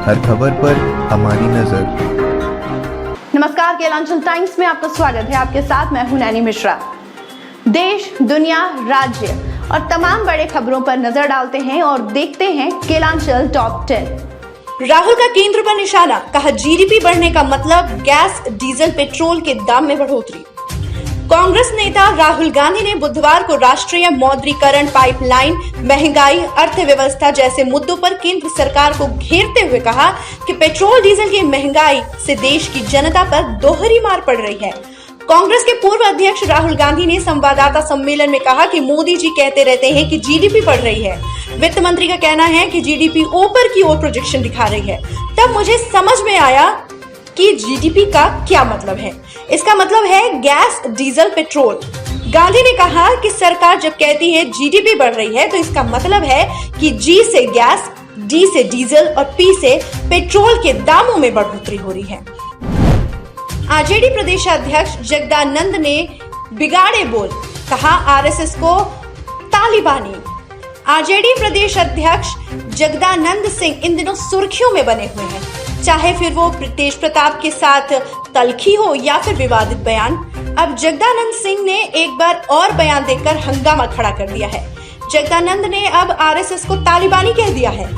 हर खबर पर हमारी नजर। नमस्कार, केलांचल टाइम्स में आपका स्वागत है। आपके साथ मैं हूं नैनी मिश्रा। देश, दुनिया, राज्य और तमाम बड़े खबरों पर नजर डालते हैं और देखते हैं केलांचल टॉप 10। राहुल का केंद्र पर निशाना, कहा जीडीपी बढ़ने का मतलब गैस, डीजल, पेट्रोल के दाम में बढ़ोतरी। कांग्रेस नेता राहुल गांधी ने बुधवार को राष्ट्रीय मौद्रीकरण, पाइपलाइन, महंगाई, अर्थव्यवस्था जैसे मुद्दों पर केंद्र सरकार को घेरते हुए कहा कि पेट्रोल डीजल की महंगाई से देश की जनता पर दोहरी मार पड़ रही है। कांग्रेस के पूर्व अध्यक्ष राहुल गांधी ने संवाददाता सम्मेलन में कहा कि मोदी जी कहते रहते हैं कि जीडीपी बढ़ रही है। वित्त मंत्री का कहना है कि जीडीपी ऊपर की ओर प्रोजेक्शन दिखा रही है। तब मुझे समझ में आया कि जीडीपी का क्या मतलब है। इसका मतलब है गैस, डीजल, पेट्रोल। गांधी ने कहा कि सरकार जब कहती है जीडीपी बढ़ रही है तो इसका मतलब है कि जी से गैस, डी से डीजल और पी से पेट्रोल के दामों में बढ़ोतरी हो रही है। आरजेडी प्रदेशाध्यक्ष जगदानंद ने बिगाड़े बोल, कहा आरएसएस को तालिबानी। आरजेडी प्रदेश अध्यक्ष जगदानंद सिंह इन दिनों सुर्खियों में बने हुए हैं, चाहे फिर वो तेज प्रताप के साथ तल्खी हो या फिर विवादित बयान। अब जगदानंद सिंह ने एक बार और बयान देकर हंगामा खड़ा कर दिया है। जगदानंद ने अब आरएसएस को तालिबानी कह दिया है।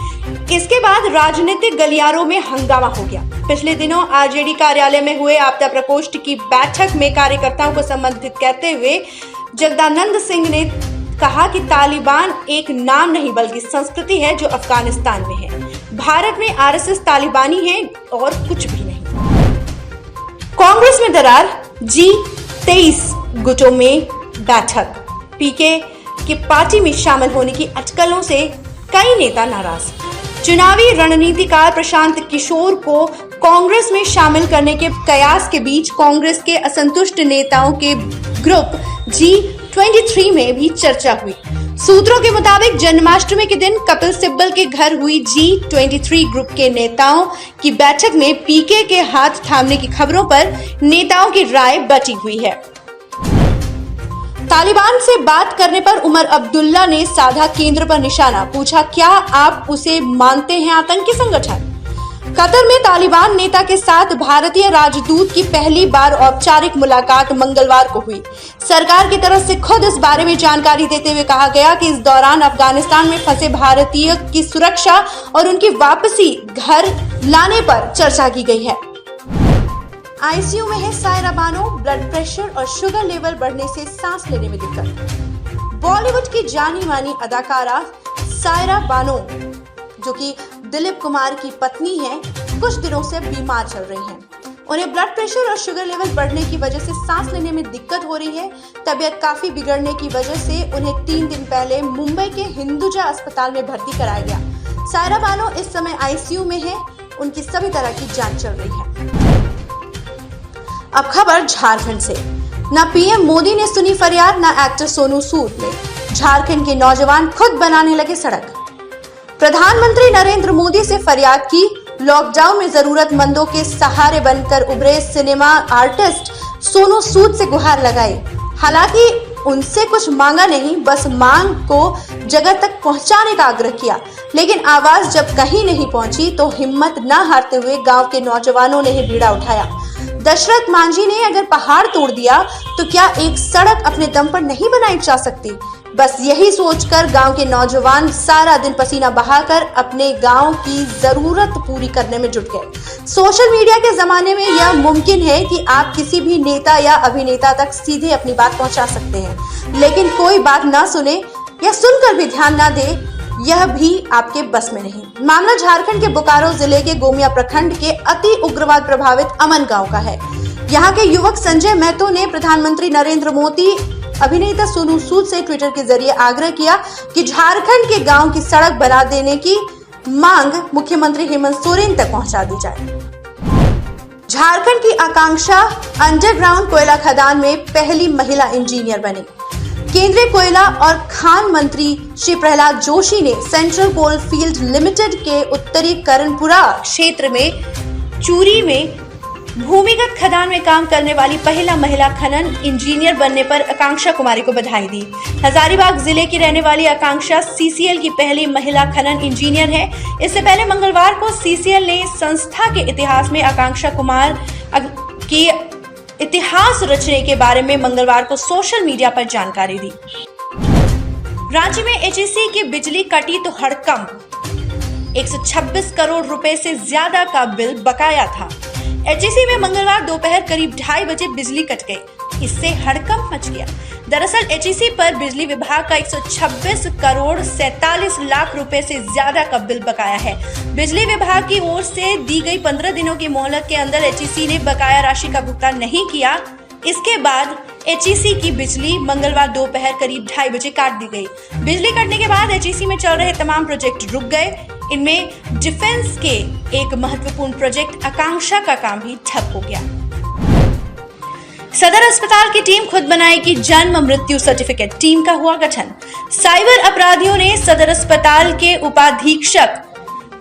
इसके बाद राजनीतिक गलियारों में हंगामा हो गया। पिछले दिनों आरजेडी कार्यालय में हुए आपदा प्रकोष्ठ की बैठक में कार्यकर्ताओं को संबोधित करते हुए जगदानंद सिंह ने कहा कि तालिबान एक नाम नहीं बल्कि संस्कृति है जो अफगानिस्तान में है। भारत में आरएसएस तालिबानी है और कुछ भी नहीं। कांग्रेस में दरार, G23 गुटों में बैठक। पीके की पार्टी में शामिल होने की अटकलों से कई नेता नाराज। चुनावी रणनीतिकार प्रशांत किशोर को कांग्रेस में शामिल करने के कयास के बीच कांग्रेस के असंतुष्ट नेताओं के ग्रुप G23 में भी चर्चा हुई। सूत्रों के मुताबिक जन्माष्टमी के दिन कपिल सिब्बल के घर हुई G23 ग्रुप के नेताओं की बैठक में पीके के हाथ थामने की खबरों पर नेताओं की राय बटी हुई है। तालिबान से बात करने पर उमर अब्दुल्ला ने साधा केंद्र पर निशाना, पूछा क्या आप उसे मानते हैं आतंकी संगठन। कतर में तालिबान नेता के साथ भारतीय राजदूत की पहली बार औपचारिक मुलाकात मंगलवार को हुई। सरकार की तरफ से खुद इस बारे में जानकारी देते हुए कहा गया कि इस दौरान अफगानिस्तान में फंसे भारतीय की सुरक्षा और उनकी वापसी घर लाने पर चर्चा की गई है। आईसीयू में है सायरा बानो, ब्लड प्रेशर और शुगर लेवल बढ़ने से सांस लेने में दिक्कत। बॉलीवुड की जानी मानी अदाकारा सायरा बानो, जो कि दिलीप कुमार की पत्नी है, कुछ दिनों से बीमार चल रही हैं। उन्हें ब्लड प्रेशर और शुगर लेवल बढ़ने की वजह से सांस लेने में दिक्कत हो रही है। तबीयत काफी बिगड़ने की वजह से उन्हें 3 दिन पहले मुंबई के हिंदुजा अस्पताल में भर्ती कराया गया। सायरा बानो इस समय आईसीयू में है। उनकी सभी तरह की जांच चल रही है। अब खबर झारखंड से। न पीएम मोदी ने सुनी फरियाद, न एक्टर सोनू सूद ने। झारखंड के नौजवान खुद बनाने लगे सड़क। प्रधानमंत्री नरेंद्र मोदी से फरियाद की। लॉकडाउन में जरूरतमंदों के सहारे बनकर उभरे सिनेमा आर्टिस्ट सोनू सूद से गुहार लगाई। हालांकि उनसे कुछ मांगा नहीं, बस मांग को जगह तक पहुंचाने का आग्रह किया। लेकिन आवाज जब कहीं नहीं पहुंची तो हिम्मत न हारते हुए गांव के नौजवानों ने ही बीड़ा उठाया। दशरथ मांझी ने अगर पहाड़ तोड़ दिया तो क्या एक सड़क अपने दम पर नहीं बनाई जा सकती। बस यही सोचकर गांव के नौजवान सारा दिन पसीना बहाकर अपने गांव की जरूरत पूरी करने में जुट गए। सोशल मीडिया के जमाने में यह मुमकिन है कि आप किसी भी नेता या अभिनेता तक सीधे अपनी बात पहुंचा सकते हैं, लेकिन कोई बात ना सुने या सुनकर भी ध्यान ना दे, यह भी आपके बस में नहीं। मामला झारखंड के बोकारो जिले के गोमिया प्रखंड के अति उग्रवाद प्रभावित अमन गांव का है। यहाँ के युवक संजय महतो ने प्रधानमंत्री नरेंद्र मोदी, अभिनेता सोनू सूद से ट्विटर के जरिए आग्रह किया कि झारखंड के गांव की सड़क बना देने की मांग मुख्यमंत्री हेमंत सोरेन तक पहुंचा दी जाए। झारखंड की आकांक्षा अंडरग्राउंड कोयला खदान में पहली महिला इंजीनियर बनी। केंद्रीय कोयला और खान मंत्री श्री प्रहलाद जोशी ने सेंट्रल कोल फील्ड लिमिटेड के उत्तरी करणपुरा क्षेत्र में चूरी में भूमिगत खदान में काम करने वाली पहला महिला खनन इंजीनियर बनने पर आकांक्षा कुमारी को बधाई दी। हजारीबाग जिले की रहने वाली आकांक्षा सीसीएल की पहली महिला खनन इंजीनियर है। इससे पहले मंगलवार को सीसीएल ने संस्था के इतिहास में आकांक्षा कुमार की इतिहास रचने के बारे में मंगलवार को सोशल मीडिया पर जानकारी दी। राज्य में एचईसी की बिजली कटी तो हड़कंप, 126 करोड़ रुपए से ज्यादा का बिल बकाया था। एचईसी में मंगलवार दोपहर करीब 2:30 बजे बिजली कट गई। इससे हड़कंप मच गया। दरअसल एचईसी पर बिजली विभाग का 126 करोड़ 47 लाख रुपए से ज्यादा का बिल बकाया है। बिजली विभाग की ओर से दी गई 15 दिनों की मोहलत के अंदर एचईसी ने बकाया राशि का भुगतान नहीं किया। इसके बाद एचईसी की बिजली मंगलवार दोपहर करीब 2:30 बजे काट दी गई। बिजली कटने के बाद एचईसी में चल रहे तमाम प्रोजेक्ट रुक गए। इनमें डिफेंस के एक महत्वपूर्ण प्रोजेक्ट आकांक्षा का काम भी ठप हो गया। सदर अस्पताल की टीम खुद बनाएगी जन्म मृत्यु सर्टिफिकेट, टीम का हुआ गठन। साइबर अपराधियों ने सदर अस्पताल के उपाधीक्षक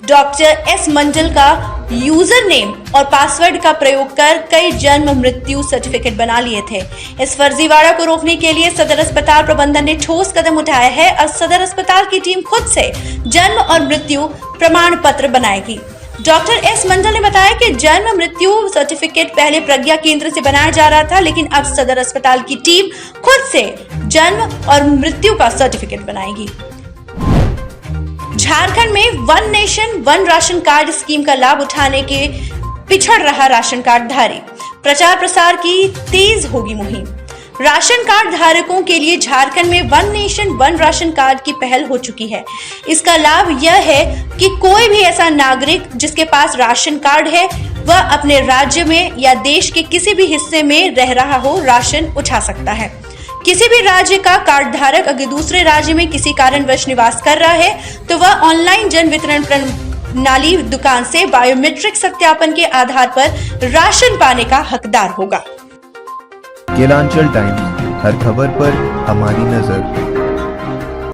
डॉक्टर एस मंडल का यूजर नेम और पासवर्ड का प्रयोग कर कई जन्म मृत्यु सर्टिफिकेट बना लिए थे। इस फर्जीवाड़ा को रोकने के लिए सदर अस्पताल प्रबंधन ने ठोस कदम उठाया है और सदर अस्पताल की टीम खुद से जन्म और मृत्यु प्रमाण पत्र बनाएगी। डॉक्टर एस मंडल ने बताया कि जन्म मृत्यु सर्टिफिकेट पहले प्रज्ञा केंद्र से बनाया जा रहा था, लेकिन अब सदर अस्पताल की टीम खुद से जन्म और मृत्यु का सर्टिफिकेट बनाएगी। झारखंड में one nation one ration card scheme का लाभ उठाने के पिछड़ रहा राशन कार्ड धारी, प्रचार प्रसार की तेज होगी मुहिम। राशन कार्ड धारकों के लिए झारखंड में one nation one ration card की पहल हो चुकी है। इसका लाभ यह है कि कोई भी ऐसा नागरिक जिसके पास राशन कार्ड है वह अपने राज्य में या देश के किसी भी हिस्से में रह रहा हो राशन उठा सकता है। किसी भी राज्य का कार्ड धारक अगर दूसरे राज्य में किसी कारणवश निवास कर रहा है तो वह ऑनलाइन जन वितरण प्रणाली दुकान से बायोमेट्रिक सत्यापन के आधार पर राशन पाने का हकदार होगा। केलांचल टाइम्स, हर खबर पर हमारी नजर।